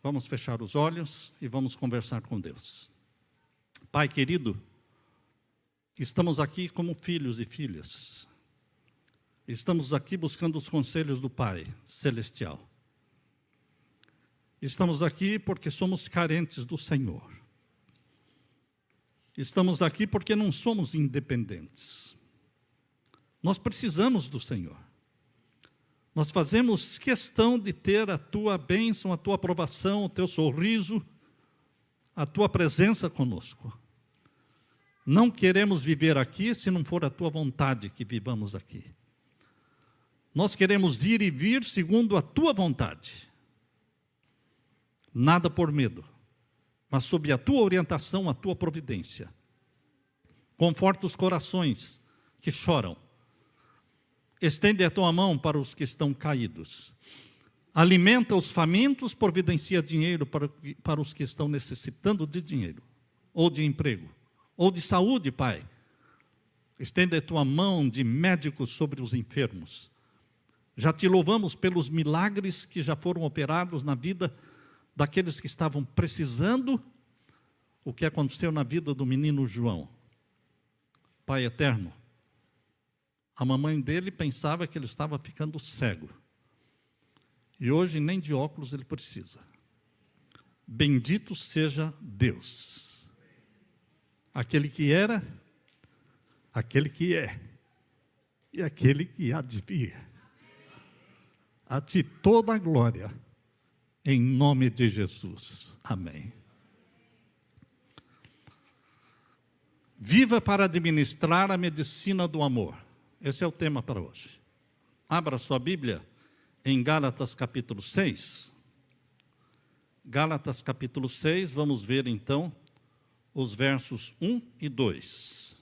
Vamos fechar os olhos e vamos conversar com Deus. Pai querido, estamos aqui como filhos e filhas. Estamos aqui buscando os conselhos do Pai Celestial. Estamos aqui porque somos carentes do Senhor. Estamos aqui porque não somos independentes. Nós precisamos do Senhor. Nós fazemos questão de ter a Tua bênção, a Tua aprovação, o Teu sorriso, a Tua presença conosco. Não queremos viver aqui se não for a Tua vontade que vivamos aqui. Nós queremos ir e vir segundo a Tua vontade. Nada por medo, mas sob a Tua orientação, a Tua providência. Conforta os corações que choram. Estende a Tua mão para os que estão caídos. Alimenta os famintos, providencia dinheiro para os que estão necessitando de dinheiro, ou de emprego, ou de saúde, Pai. Estende a Tua mão de médicos sobre os enfermos. Já Te louvamos pelos milagres que já foram operados na vida daqueles que estavam precisando, o que aconteceu na vida do menino João. Pai eterno, a mamãe dele pensava que ele estava ficando cego. E hoje nem de óculos ele precisa. Bendito seja Deus. Aquele que era, aquele que é, e aquele que há de vir. A Ti toda a glória, em nome de Jesus. Amém. Viva para administrar a medicina do amor. Esse é o tema para hoje. Abra sua Bíblia em Gálatas capítulo 6. Gálatas capítulo 6, vamos ver então os versos 1 e 2.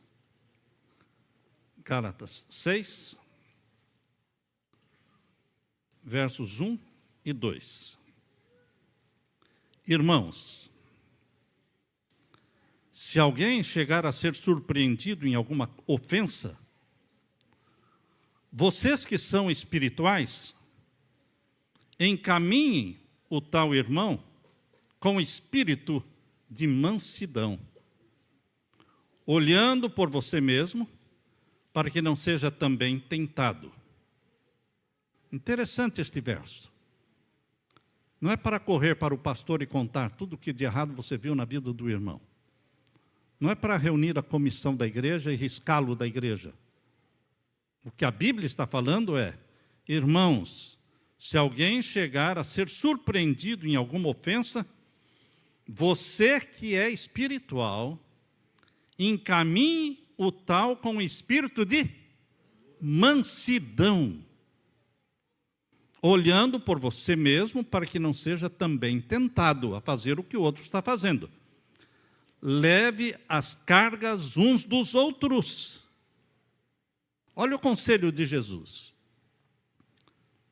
Gálatas 6, versos 1 e 2. Irmãos, se alguém chegar a ser surpreendido em alguma ofensa, vocês que são espirituais, encaminhem o tal irmão com espírito de mansidão, olhando por você mesmo, para que não seja também tentado. Interessante este verso. Não é para correr para o pastor e contar tudo o que de errado você viu na vida do irmão. Não é para reunir a comissão da igreja e riscá-lo da igreja. O que a Bíblia está falando é, irmãos, se alguém chegar a ser surpreendido em alguma ofensa, você que é espiritual, encaminhe o tal com espírito de mansidão, olhando por você mesmo para que não seja também tentado a fazer o que o outro está fazendo. Leve as cargas uns dos outros. Olha o conselho de Jesus.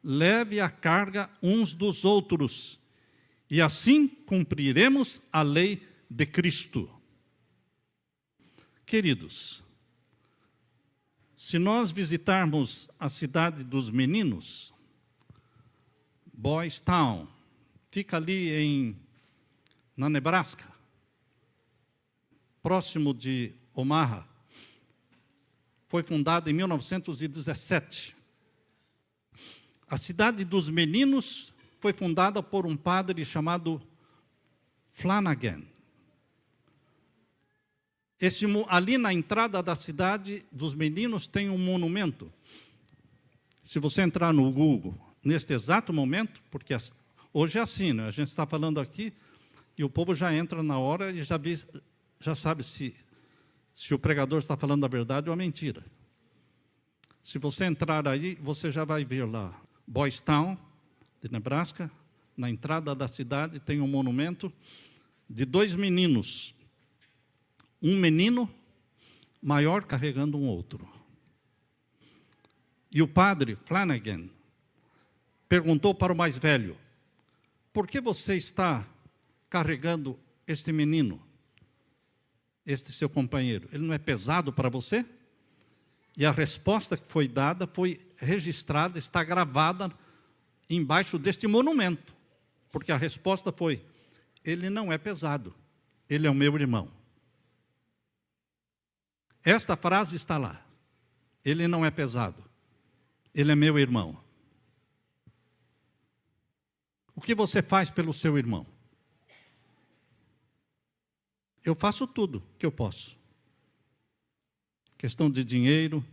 Leve a carga uns dos outros, e assim cumpriremos a lei de Cristo. Queridos, se nós visitarmos a cidade dos meninos, Boys Town, fica ali na Nebraska, próximo de Omaha, foi fundada em 1917. A cidade dos meninos foi fundada por um padre chamado Flanagan. Ali na entrada da cidade dos meninos tem um monumento. Se você entrar no Google, neste exato momento, porque hoje é assim, né? A gente está falando aqui e o povo já entra na hora e já sabe se o pregador está falando a verdade ou a mentira. Se você entrar aí, você já vai ver lá, Boys Town, de Nebraska, na entrada da cidade tem um monumento de 2 meninos. Um menino maior carregando um outro. E o padre Flanagan perguntou para o mais velho, por que você está carregando este menino, este seu companheiro? Ele não é pesado para você? E a resposta que foi dada foi registrada, está gravada embaixo deste monumento. porque a resposta foi: ele não é pesado, ele é o meu irmão. Esta frase está lá. Ele não é pesado, ele é meu irmão. O que você faz pelo seu irmão? Eu faço tudo que eu posso. Questão de dinheiro,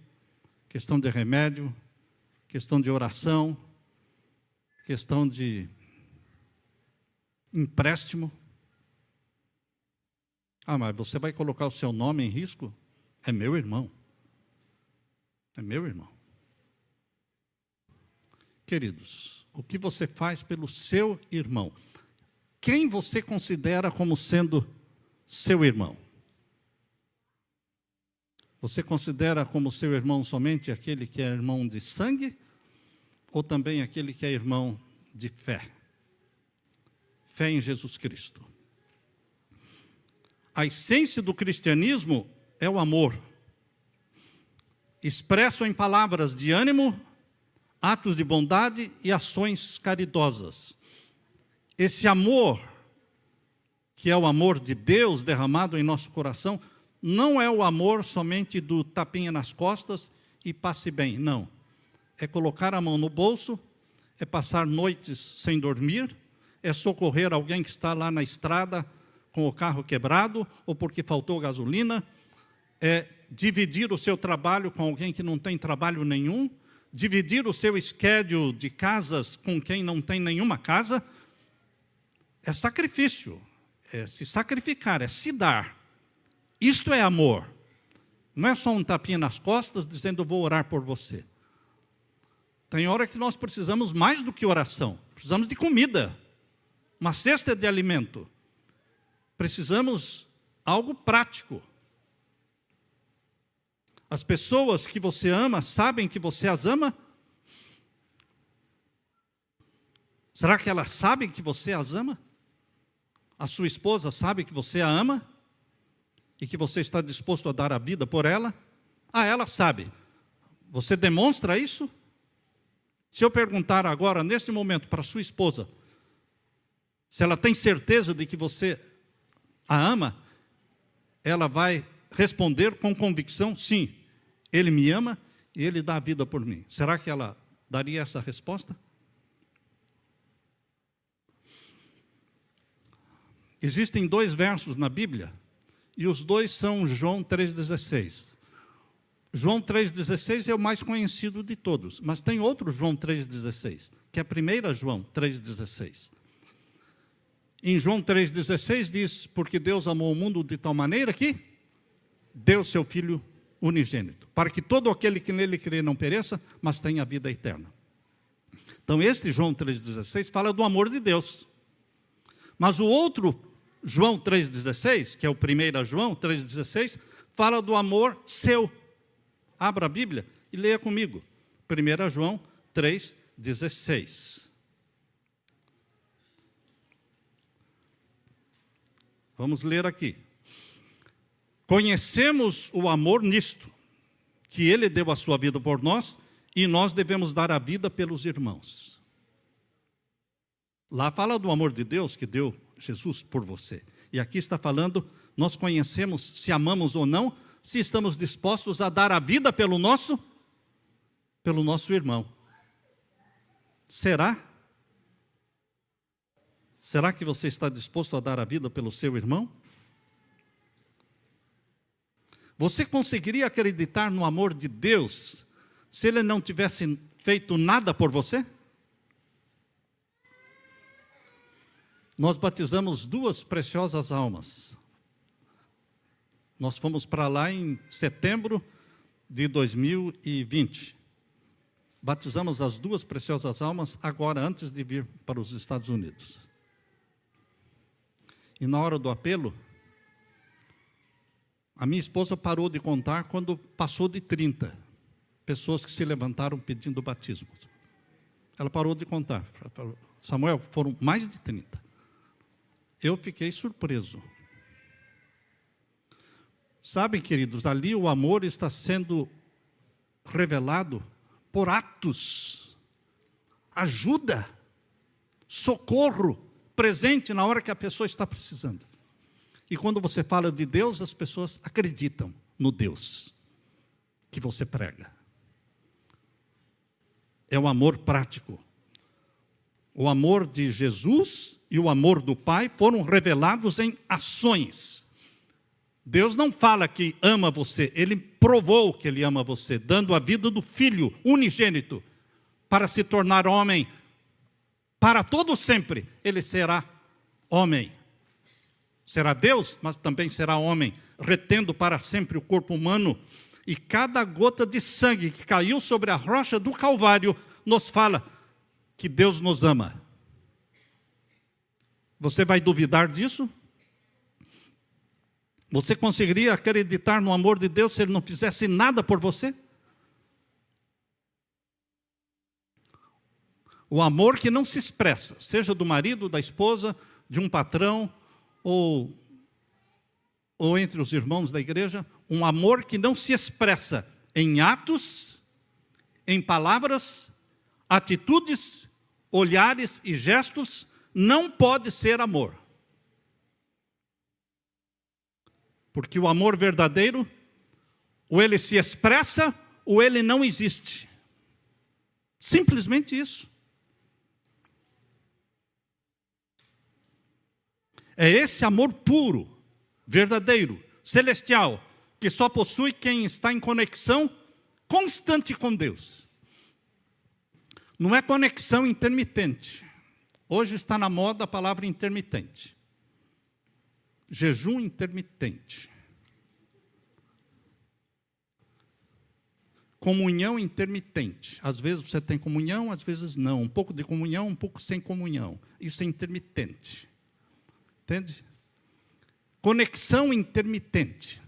questão de remédio, questão de oração, questão de empréstimo. Ah, mas você vai colocar o seu nome em risco? É meu irmão. É meu irmão. Queridos, o que você faz pelo seu irmão? Quem você considera como sendo seu irmão? Você considera como seu irmão somente aquele que é irmão de sangue? Ou também aquele que é irmão de fé? Fé em Jesus Cristo. A essência do cristianismo é o amor, expresso em palavras de ânimo, atos de bondade e ações caridosas. Esse amor, que é o amor de Deus derramado em nosso coração, não é o amor somente do tapinha nas costas e passe bem, não. É colocar a mão no bolso, é passar noites sem dormir, é socorrer alguém que está lá na estrada com o carro quebrado ou porque faltou gasolina, é dividir o seu trabalho com alguém que não tem trabalho nenhum, dividir o seu schedule de casas com quem não tem nenhuma casa. É sacrifício, é se sacrificar, é se dar. Isto é amor. Não é só um tapinha nas costas dizendo: vou orar por você. Tem hora que nós precisamos mais do que oração. Precisamos de comida, uma cesta de alimento. Precisamos algo prático. As pessoas que você ama sabem que você as ama? Será que elas sabem que você as ama? A sua esposa sabe que você a ama? E que você está disposto a dar a vida por ela? Ah, ela sabe. Você demonstra isso? Se eu perguntar agora, neste momento, para a sua esposa, se ela tem certeza de que você a ama, ela vai responder com convicção: sim, ele me ama e ele dá a vida por mim. Será que ela daria essa resposta? Existem 2 versos na Bíblia, e os 2 são João 3,16. João 3,16 é o mais conhecido de todos, mas tem outro João 3,16, que é 1 João 3,16. Em João 3,16 diz: porque Deus amou o mundo de tal maneira que deu seu Filho unigênito, para que todo aquele que nele crê não pereça, mas tenha vida eterna. Então este João 3,16 fala do amor de Deus. Mas o outro João 3,16, que é o 1 João 3,16, fala do amor seu. Abra a Bíblia e leia comigo. 1 João 3,16. Vamos ler aqui. Conhecemos o amor nisto, que ele deu a sua vida por nós, e nós devemos dar a vida pelos irmãos. Lá fala do amor de Deus que deu Jesus por você. E aqui está falando, nós conhecemos se amamos ou não, se estamos dispostos a dar a vida pelo nosso irmão. Será? Será que você está disposto a dar a vida pelo seu irmão? Você conseguiria acreditar no amor de Deus se ele não tivesse feito nada por você? Nós batizamos 2 preciosas almas. Nós fomos para lá em setembro de 2020. Batizamos as 2 preciosas almas agora, antes de vir para os Estados Unidos. E na hora do apelo, a minha esposa parou de contar quando passou de 30 pessoas que se levantaram pedindo batismo. Ela parou de contar. Samuel, foram mais de 30. Eu fiquei surpreso. Sabem, queridos, ali o amor está sendo revelado por atos, ajuda, socorro, presente na hora que a pessoa está precisando. E quando você fala de Deus, as pessoas acreditam no Deus que você prega. É o amor prático. O amor de Jesus e o amor do Pai foram revelados em ações. Deus não fala que ama você, Ele provou que Ele ama você, dando a vida do Filho unigênito para se tornar homem. Para todo sempre, Ele será homem. Será Deus, mas também será homem, retendo para sempre o corpo humano. E cada gota de sangue que caiu sobre a rocha do Calvário nos fala que Deus nos ama. Você vai duvidar disso? Você conseguiria acreditar no amor de Deus se Ele não fizesse nada por você? O amor que não se expressa, seja do marido, da esposa, de um patrão, ou entre os irmãos da igreja, um amor que não se expressa em atos, em palavras, atitudes, olhares e gestos, não pode ser amor. Porque o amor verdadeiro, ou ele se expressa, ou ele não existe. Simplesmente isso. É esse amor puro, verdadeiro, celestial, que só possui quem está em conexão constante com Deus. Não é conexão intermitente. Hoje está na moda a palavra intermitente. Jejum intermitente. Comunhão intermitente. Às vezes você tem comunhão, às vezes não. Um pouco de comunhão, um pouco sem comunhão. Isso é intermitente. Entende? Conexão intermitente.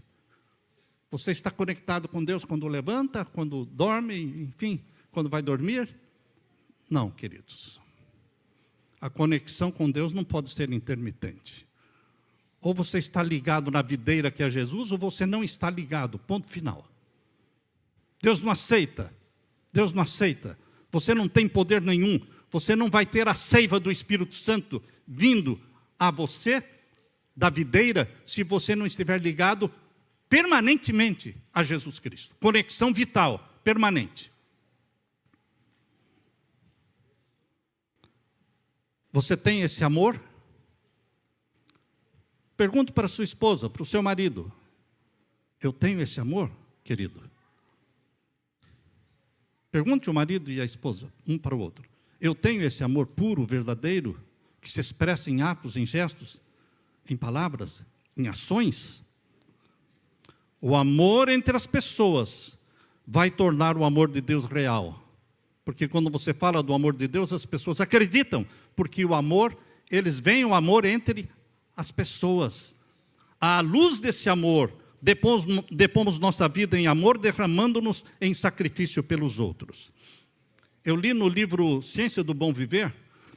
Você está conectado com Deus quando levanta, quando dorme, enfim, quando vai dormir? Não, queridos. A conexão com Deus não pode ser intermitente. Ou você está ligado na videira que é Jesus, ou você não está ligado, ponto final. Deus não aceita. Deus não aceita. Você não tem poder nenhum. Você não vai ter a seiva do Espírito Santo vindo a você da videira se você não estiver ligado permanentemente a Jesus Cristo. Conexão vital, permanente. Você tem esse amor? Pergunto para sua esposa, para o seu marido. Eu tenho esse amor, querido? Pergunte o marido e a esposa, um para o outro. Eu tenho esse amor puro, verdadeiro, que se expressa em atos, em gestos, em palavras, em ações? O amor entre as pessoas vai tornar o amor de Deus real. Porque quando você fala do amor de Deus, as pessoas acreditam. Porque o amor, eles veem o amor entre as pessoas. À luz desse amor, depomos nossa vida em amor, derramando-nos em sacrifício pelos outros. Eu li no livro Ciência do Bom Viver,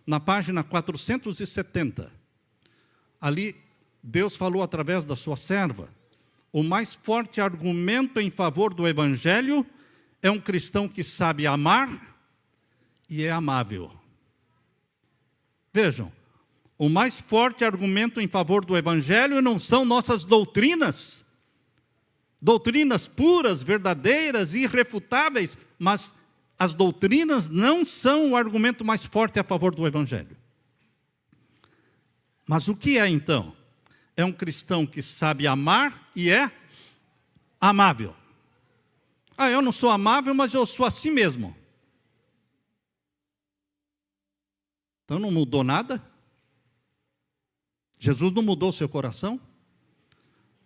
na página 470. Ali, Deus falou através da sua serva. O mais forte argumento em favor do Evangelho é um cristão que sabe amar e é amável. Vejam, o mais forte argumento em favor do Evangelho não são nossas doutrinas, doutrinas puras, verdadeiras, irrefutáveis, mas as doutrinas não são o argumento mais forte a favor do Evangelho. Mas o que é então? É um cristão que sabe amar e é amável. Ah, eu não sou amável, mas eu sou assim mesmo. Então não mudou nada? Jesus não mudou seu coração?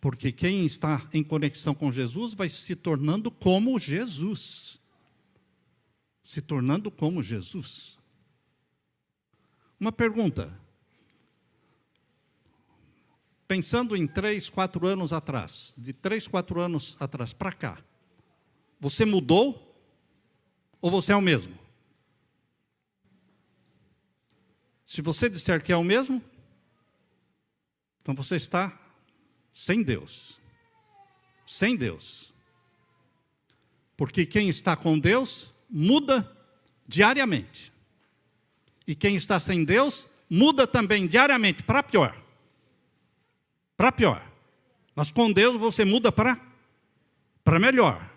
Porque quem está em conexão com Jesus vai se tornando como Jesus. Se tornando como Jesus. Uma pergunta. Pensando em 3, 4 anos atrás, de 3, 4 anos atrás para cá, você mudou ou você é o mesmo? Se você disser que é o mesmo, então você está sem Deus. Sem Deus. Porque quem está com Deus muda diariamente. E quem está sem Deus muda também diariamente para pior. Para pior. Mas com Deus você muda para melhor.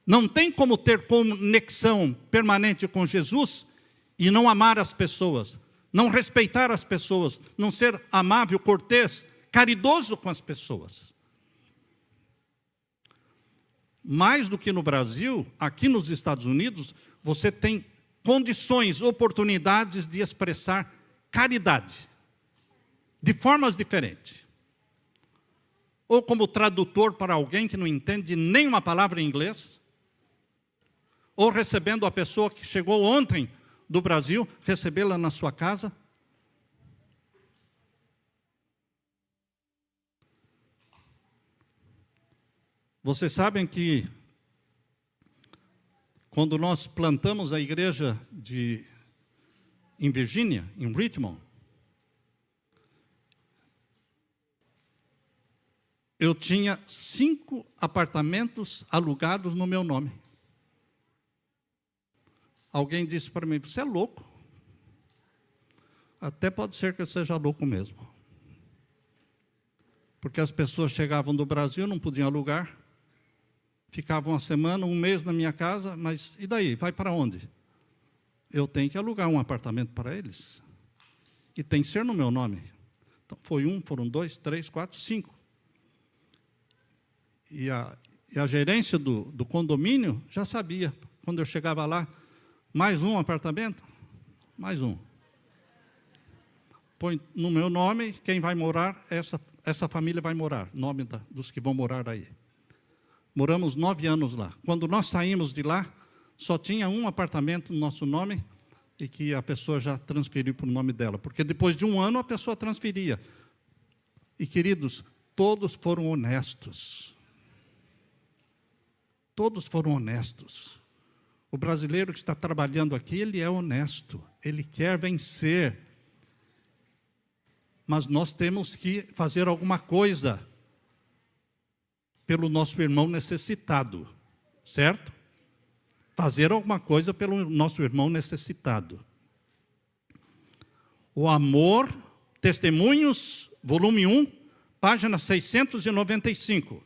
Não tem como ter conexão permanente com Jesus e não amar as pessoas, não respeitar as pessoas, não ser amável, cortês, caridoso com as pessoas. Mais do que no Brasil, aqui nos Estados Unidos, você tem condições, oportunidades de expressar caridade, de formas diferentes. Ou como tradutor para alguém que não entende nenhuma palavra em inglês, ou recebendo a pessoa que chegou ontem do Brasil, recebê-la na sua casa. Vocês sabem que quando nós plantamos a igreja em Virgínia, em Richmond, eu tinha 5 apartamentos alugados no meu nome. Alguém disse para mim, você é louco. Até pode ser que eu seja louco mesmo. Porque as pessoas chegavam do Brasil, não podiam alugar, ficavam uma semana, um mês na minha casa, mas e daí? Vai para onde? Eu tenho que alugar um apartamento para eles. E tem que ser no meu nome. Então, foi 1, foram 2, 3, 4, 5. E a gerência do condomínio já sabia. Quando eu chegava lá, mais um apartamento? Mais um. Põe no meu nome, quem vai morar, essa família vai morar, nome dos que vão morar aí. Moramos 9 anos lá. Quando nós saímos de lá, só tinha um apartamento no nosso nome e que a pessoa já transferiu para o nome dela. Porque depois de 1 ano, a pessoa transferia. E, queridos, todos foram honestos. Todos foram honestos. O brasileiro que está trabalhando aqui, ele é honesto. Ele quer vencer. Mas nós temos que fazer alguma coisa pelo nosso irmão necessitado, certo? Fazer alguma coisa pelo nosso irmão necessitado. O Amor, Testemunhos, volume 1, página 695.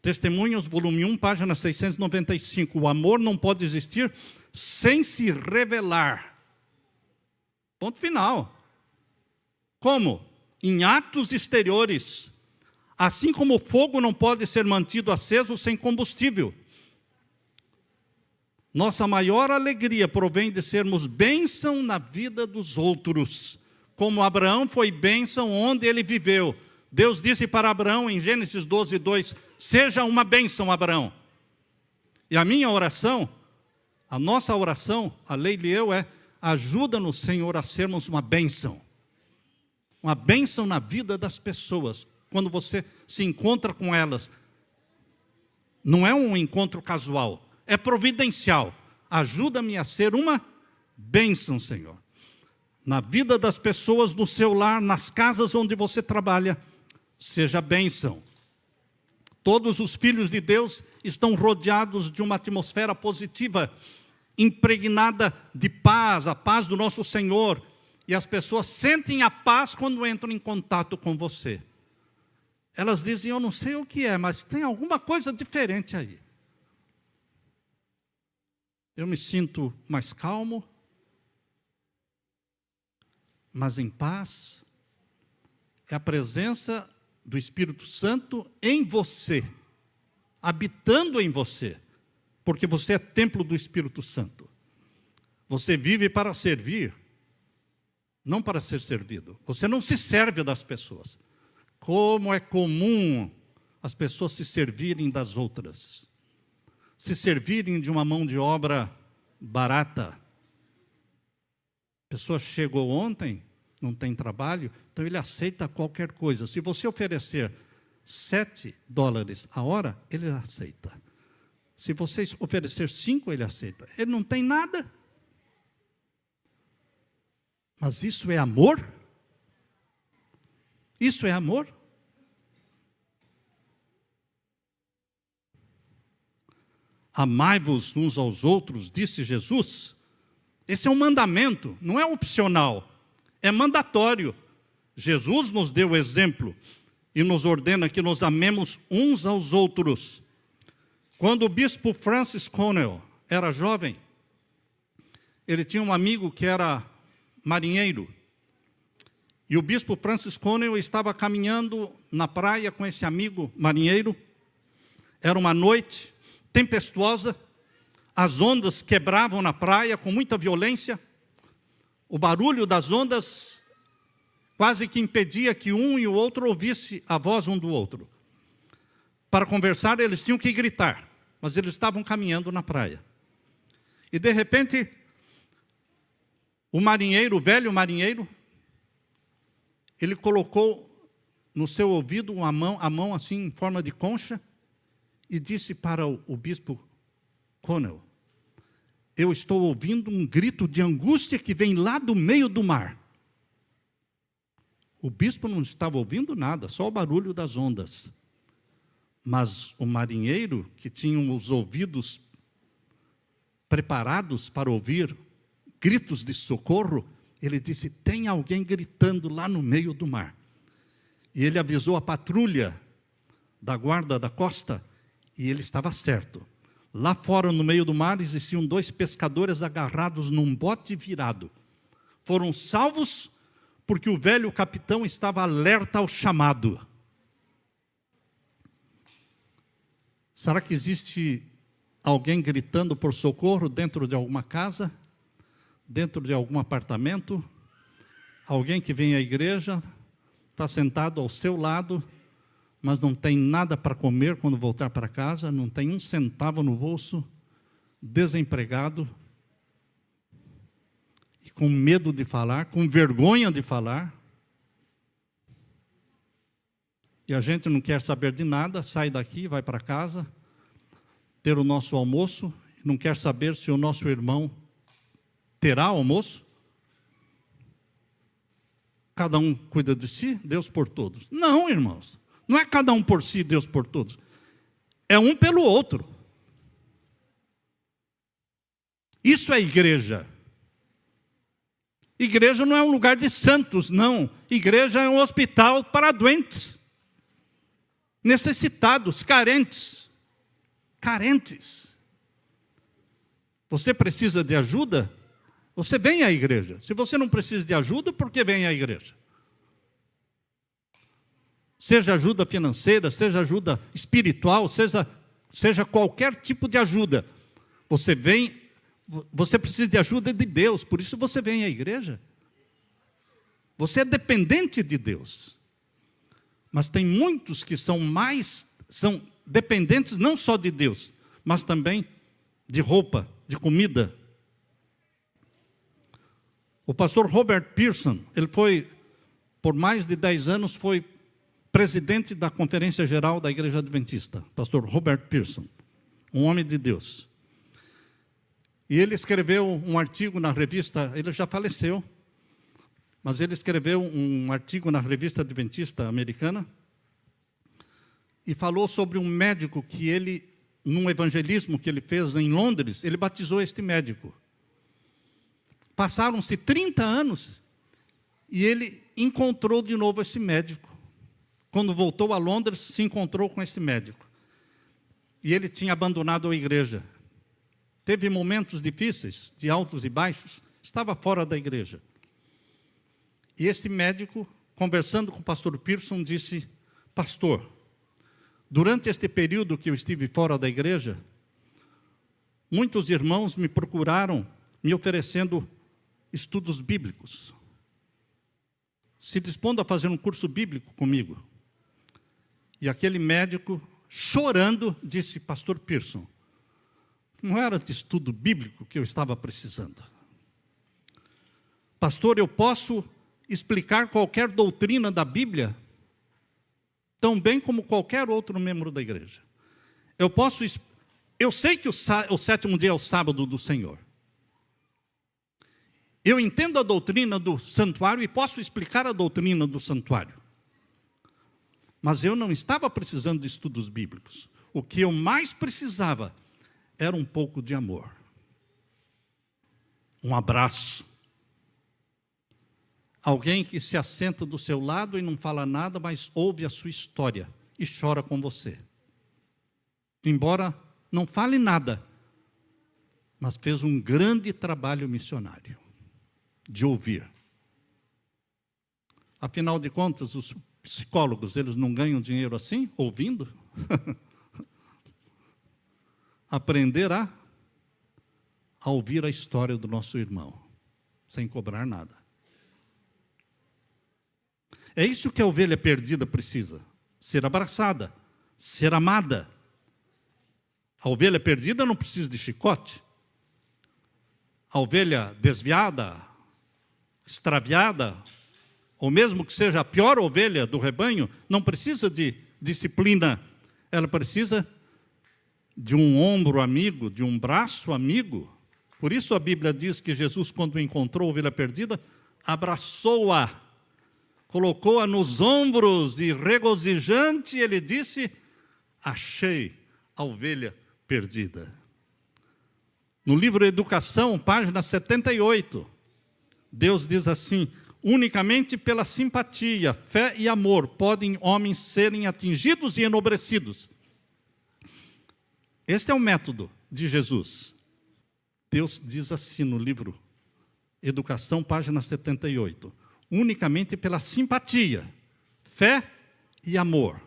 Testemunhos, volume 1, página 695. O amor não pode existir sem se revelar. Ponto final. Como? Em atos exteriores. Assim como o fogo não pode ser mantido aceso sem combustível. Nossa maior alegria provém de sermos bênção na vida dos outros. Como Abraão foi bênção onde ele viveu. Deus disse para Abraão em Gênesis 12, 2, seja uma bênção, Abraão. E a minha oração, a nossa oração, a Leila e eu, ajuda-nos, Senhor, a sermos uma bênção. Uma bênção na vida das pessoas. Quando você se encontra com elas, não é um encontro casual, é providencial. Ajuda-me a ser uma bênção, Senhor. Na vida das pessoas, no seu lar, nas casas onde você trabalha, seja bênção. Todos os filhos de Deus estão rodeados de uma atmosfera positiva, impregnada de paz, a paz do nosso Senhor. E as pessoas sentem a paz quando entram em contato com você. Elas dizem, eu não sei o que é, mas tem alguma coisa diferente aí. Eu me sinto mais calmo, mas em paz. É a presença do Espírito Santo em você, habitando em você, porque você é templo do Espírito Santo. Você vive para servir, não para ser servido. Você não se serve das pessoas. Como é comum as pessoas se servirem das outras, se servirem de uma mão de obra barata. A pessoa chegou ontem, não tem trabalho, então ele aceita qualquer coisa. Se você oferecer $7 a hora, ele aceita. Se você oferecer 5, ele aceita. Ele não tem nada. Mas isso é amor? Isso é amor? Amai-vos uns aos outros, disse Jesus, Esse é um mandamento, não é opcional, é mandatório. Jesus nos deu o exemplo e nos ordena que nos amemos uns aos outros. Quando o bispo Francis Connell era jovem, ele tinha um amigo que era marinheiro. E o bispo Francis Connell estava caminhando na praia com esse amigo marinheiro. Era uma noite tempestuosa, as ondas quebravam na praia com muita violência. O barulho das ondas quase que impedia que um e o outro ouvisse a voz um do outro. Para conversar, eles tinham que gritar, mas eles estavam caminhando na praia. E, de repente, o marinheiro, o velho marinheiro, ele colocou no seu ouvido a mão assim, em forma de concha, e disse para o bispo Connell: eu estou ouvindo um grito de angústia que vem lá do meio do mar. O bispo não estava ouvindo nada, só o barulho das ondas. Mas o marinheiro, que tinha os ouvidos preparados para ouvir gritos de socorro, ele disse: tem alguém gritando lá no meio do mar. E ele avisou a patrulha da guarda da costa, e ele estava certo. Lá fora, no meio do mar, existiam 2 pescadores agarrados num bote virado. Foram salvos porque o velho capitão estava alerta ao chamado. Será que existe alguém gritando por socorro dentro de alguma casa? Dentro de algum apartamento? Alguém que vem à igreja, está sentado ao seu lado, mas não tem nada para comer quando voltar para casa, não tem 1 centavo no bolso, desempregado, e com medo de falar, com vergonha de falar. E a gente não quer saber de nada, sai daqui, vai para casa, ter o nosso almoço, não quer saber se o nosso irmão terá almoço. Cada um cuida de si, Deus por todos. Não, irmãos, não é cada um por si, Deus por todos. É um pelo outro. Isso é igreja. Igreja não é um lugar de santos, não. Igreja é um hospital para doentes, necessitados, carentes. Carentes. Você precisa de ajuda? Você vem à igreja. Se você não precisa de ajuda, por que vem à igreja? Seja ajuda financeira, seja ajuda espiritual, seja qualquer tipo de ajuda. Você precisa de ajuda de Deus, por isso você vem à igreja. Você é dependente de Deus. Mas tem muitos que são dependentes não só de Deus, mas também de roupa, de comida. O pastor Robert Pearson, ele foi, por mais de 10 anos, foi presidente da Conferência Geral da Igreja Adventista. Pastor Robert Pearson, um homem de Deus. E ele escreveu um artigo na revista, ele já faleceu, mas ele escreveu um artigo na revista Adventista americana e falou sobre um médico que ele, num evangelismo que ele fez em Londres, ele batizou este médico. Passaram-se 30 anos e ele encontrou de novo esse médico. Quando voltou a Londres, se encontrou com esse médico. E ele tinha abandonado a igreja. Teve momentos difíceis, de altos e baixos, estava fora da igreja. E esse médico, conversando com o pastor Pearson, disse: pastor, durante este período que eu estive fora da igreja, muitos irmãos me procuraram, me oferecendo estudos bíblicos, se dispondo a fazer um curso bíblico comigo. E aquele médico, chorando, disse: pastor Pearson, não era de estudo bíblico que eu estava precisando. Pastor, eu posso explicar qualquer doutrina da Bíblia tão bem como qualquer outro membro da igreja. Eu sei que o 7º dia é o sábado do Senhor. Eu entendo a doutrina do santuário e posso explicar a doutrina do santuário. Mas eu não estava precisando de estudos bíblicos. O que eu mais precisava era um pouco de amor. um abraço. Alguém que se assenta do seu lado e não fala nada, mas ouve a sua história e chora com você. Embora não fale nada, mas fez um grande trabalho missionário de ouvir. Afinal de contas, os psicólogos, eles não ganham dinheiro assim, ouvindo? Aprender a ouvir a história do nosso irmão, sem cobrar nada. É isso que a ovelha perdida precisa, ser abraçada, ser amada. A ovelha perdida não precisa de chicote. A ovelha desviada, extraviada, ou mesmo que seja a pior ovelha do rebanho, não precisa de disciplina. Ela precisa de um ombro amigo, de um braço amigo. Por isso a Bíblia diz que Jesus, quando encontrou a ovelha perdida, abraçou-a, colocou-a nos ombros e regozijante, ele disse: achei a ovelha perdida. No livro Educação, página 78, Deus diz assim: unicamente pela simpatia, fé e amor podem homens serem atingidos e enobrecidos. Este é o método de Jesus. Deus diz assim no livro Educação, página 78. Unicamente pela simpatia, fé e amor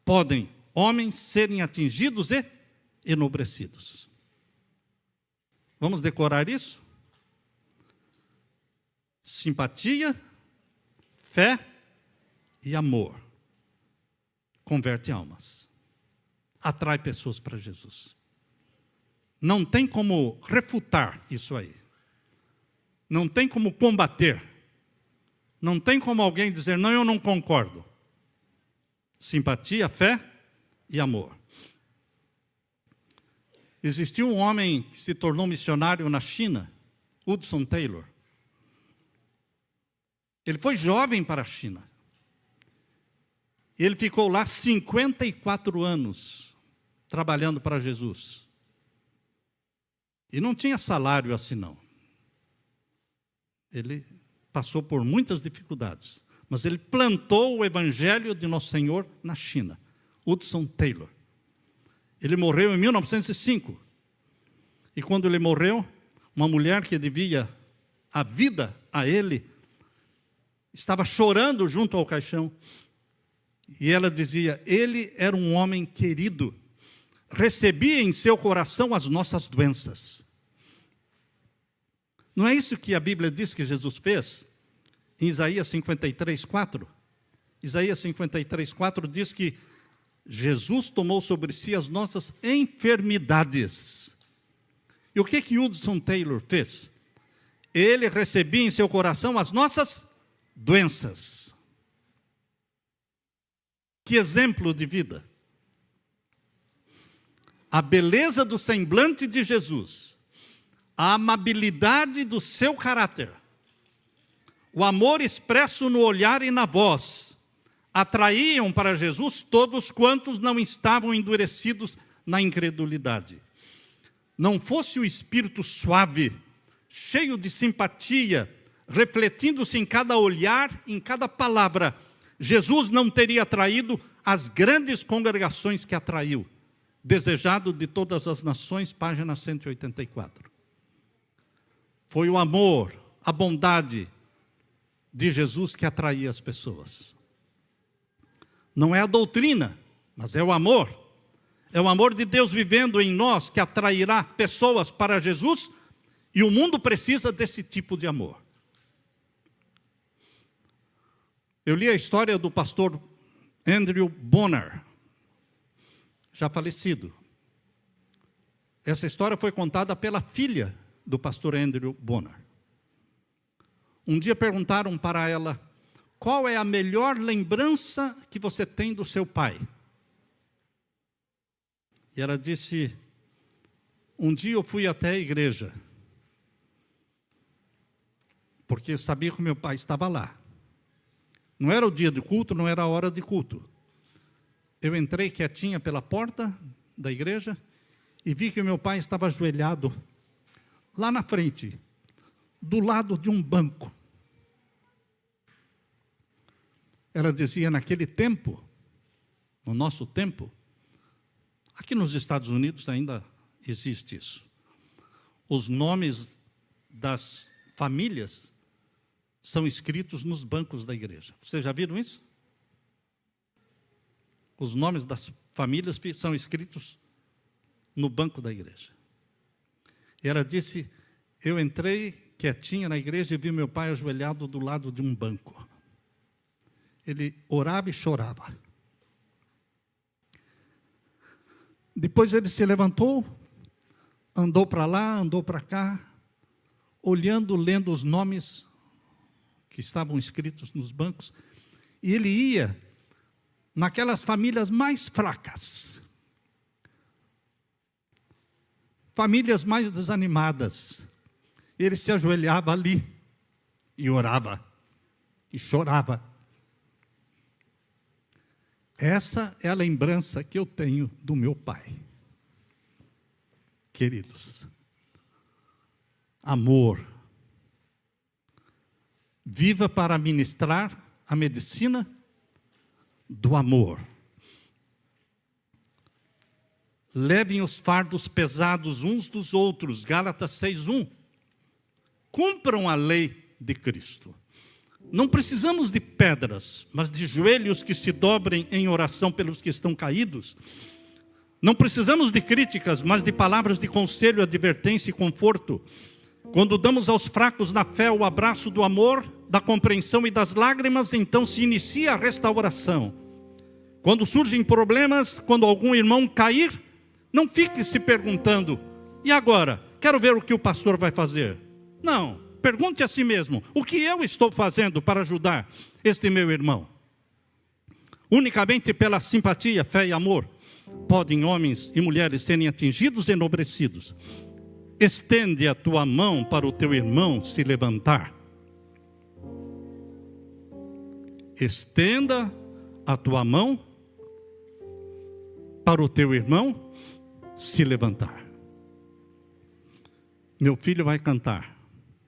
podem homens serem atingidos e enobrecidos. Vamos decorar isso? Simpatia, fé e amor converte almas, atrai pessoas para Jesus. Não tem como refutar isso aí. Não tem como combater. Não tem como alguém dizer: não, eu não concordo. Simpatia, fé e amor. Existiu um homem que se tornou missionário na China, Hudson Taylor. Ele foi jovem para a China. Ele ficou lá 54 anos, trabalhando para Jesus. E não tinha salário assim, não. Ele passou por muitas dificuldades, mas ele plantou o Evangelho de Nosso Senhor na China. Hudson Taylor. Ele morreu em 1905. E quando ele morreu, uma mulher que devia a vida a ele, estava chorando junto ao caixão. E ela dizia: ele era um homem querido, recebia em seu coração as nossas doenças. Não é isso que a Bíblia diz que Jesus fez? Em Isaías 53:4. Isaías 53:4 diz que Jesus tomou sobre si as nossas enfermidades. E o que Hudson Taylor fez? Ele recebia em seu coração as nossas doenças. Que exemplo de vida! A beleza do semblante de Jesus, a amabilidade do seu caráter, o amor expresso no olhar e na voz, atraíam para Jesus todos quantos não estavam endurecidos na incredulidade. Não fosse o espírito suave, cheio de simpatia, refletindo-se em cada olhar, em cada palavra, Jesus não teria atraído as grandes congregações que atraiu. Desejado de todas as nações, página 184. Foi o amor, a bondade de Jesus que atraía as pessoas. Não é a doutrina, mas é o amor. É o amor de Deus vivendo em nós que atrairá pessoas para Jesus, e o mundo precisa desse tipo de amor. Eu li a história do pastor Andrew Bonar, já falecido. Essa história foi contada pela filha do pastor Andrew Bonar. Um dia perguntaram para ela: qual é a melhor lembrança que você tem do seu pai? E ela disse: um dia eu fui até a igreja, porque eu sabia que meu pai estava lá. Não era o dia de culto, não era a hora de culto. Eu entrei quietinha pela porta da igreja e vi que meu pai estava ajoelhado lá na frente, do lado de um banco. Ela dizia, naquele tempo, no nosso tempo, aqui nos Estados Unidos ainda existe isso. Os nomes das famílias são escritos nos bancos da igreja. Vocês já viram isso? Os nomes das famílias são escritos no banco da igreja. E ela disse, eu entrei quietinha na igreja e vi meu pai ajoelhado do lado de um banco. Ele orava e chorava. Depois ele se levantou, andou para lá, andou para cá, olhando, lendo os nomes que estavam escritos nos bancos, e ele ia naquelas famílias mais fracas, famílias mais desanimadas. Ele se ajoelhava ali e orava e chorava. Essa é a lembrança que eu tenho do meu pai. Queridos, amor. Viva para ministrar a medicina do amor. Levem os fardos pesados uns dos outros, Gálatas 6:1. Cumpram a lei de Cristo. Não precisamos de pedras, mas de joelhos que se dobrem em oração pelos que estão caídos. Não precisamos de críticas, mas de palavras de conselho, advertência e conforto. Quando damos aos fracos na fé o abraço do amor, da compreensão e das lágrimas, então se inicia a restauração. Quando surgem problemas, quando algum irmão cair, não fique se perguntando, e agora? Quero ver o que o pastor vai fazer. Não, pergunte a si mesmo, o que eu estou fazendo para ajudar este meu irmão? Unicamente pela simpatia, fé e amor, podem homens e mulheres serem atingidos e enobrecidos. Estende a tua mão para o teu irmão se levantar. Estenda a tua mão para o teu irmão se levantar. Meu filho vai cantar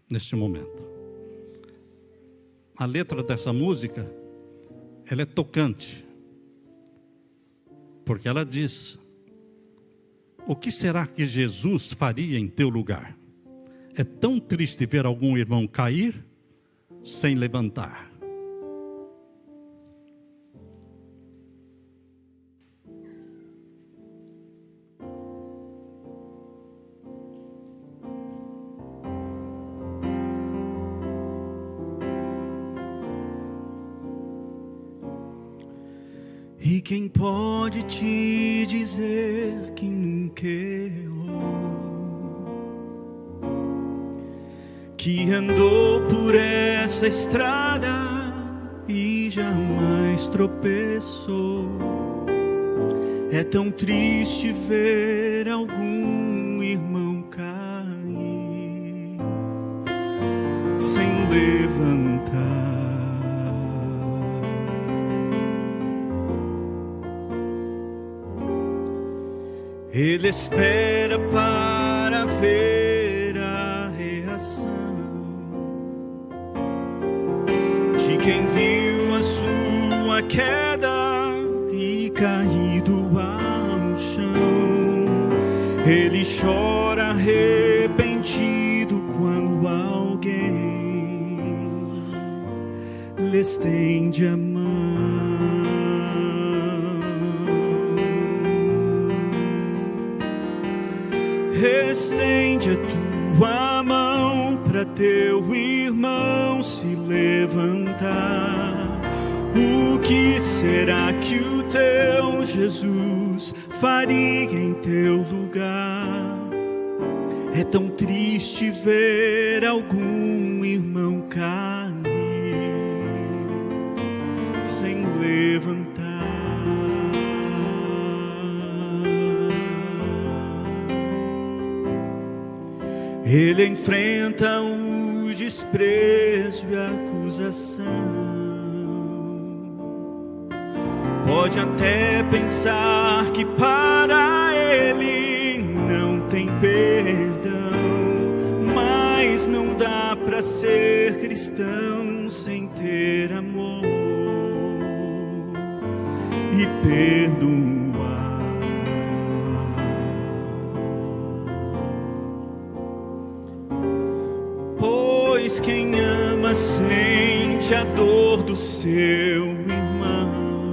neste momento. A letra dessa música, ela é tocante, porque ela diz: o que será que Jesus faria em teu lugar? É tão triste ver algum irmão cair sem levantar. E quem pode te dizer que nunca errou, que andou por essa estrada e jamais tropeçou? É tão triste ver algum irmão cair sem levantar. Ele espera para ver a reação de quem viu a sua queda e caído ao chão. Ele chora arrependido quando alguém lhe estende a mão. Estende a tua mão para teu irmão se levantar. O que será que o teu Jesus faria em teu lugar? É tão triste ver algum irmão cair sem levantar. Ele enfrenta o desprezo e a acusação. Pode até pensar que para ele não tem perdão, mas não dá pra para ser cristão sem ter amor e perdoar. Pois quem ama sente a dor do seu irmão,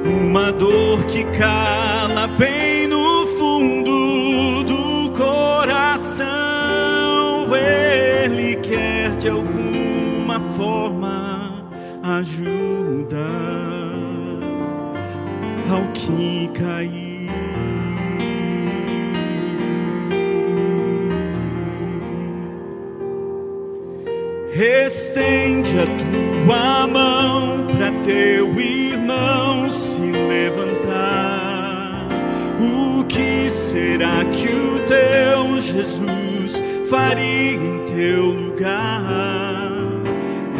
uma dor que cala bem no fundo do coração. Ele quer de alguma forma ajudar ao que cair. Estende a tua mão para teu irmão se levantar. O que será que o teu Jesus faria em teu lugar?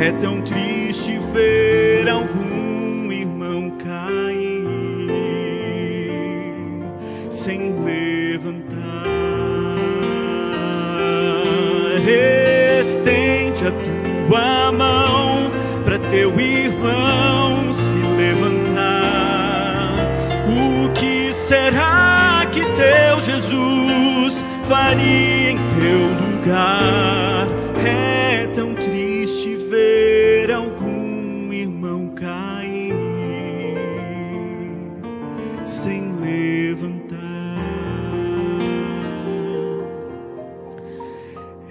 É tão triste ver algum irmão cair sem levantar. Estende a tua mão para teu irmão se levantar. O que será que teu Jesus faria em teu lugar? É tão triste ver algum irmão cair sem levantar.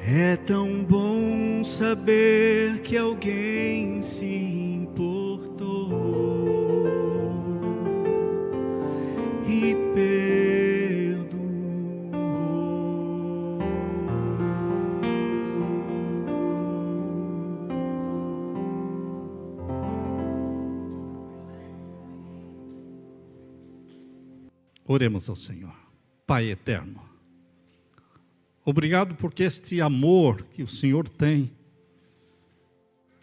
É tão bom saber que alguém se importou e perdoou. Oremos ao Senhor. Pai eterno, obrigado porque este amor que o Senhor tem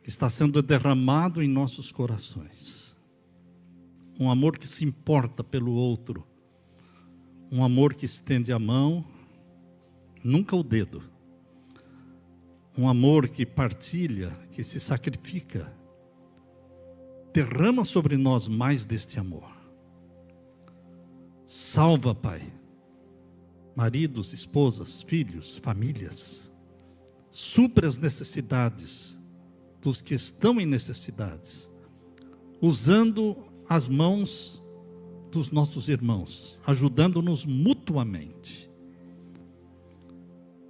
está sendo derramado em nossos corações. Um amor que se importa pelo outro. Um amor que estende a mão, nunca o dedo. Um amor que partilha, que se sacrifica. Derrama sobre nós mais deste amor. Salva, Pai, maridos, esposas, filhos, famílias. Supre as necessidades dos que estão em necessidades, usando as mãos dos nossos irmãos, ajudando-nos mutuamente,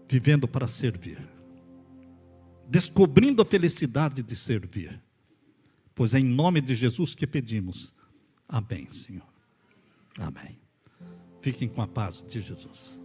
vivendo para servir, descobrindo a felicidade de servir, pois é em nome de Jesus que pedimos. Amém, Senhor. Amém. Fiquem com a paz de Jesus.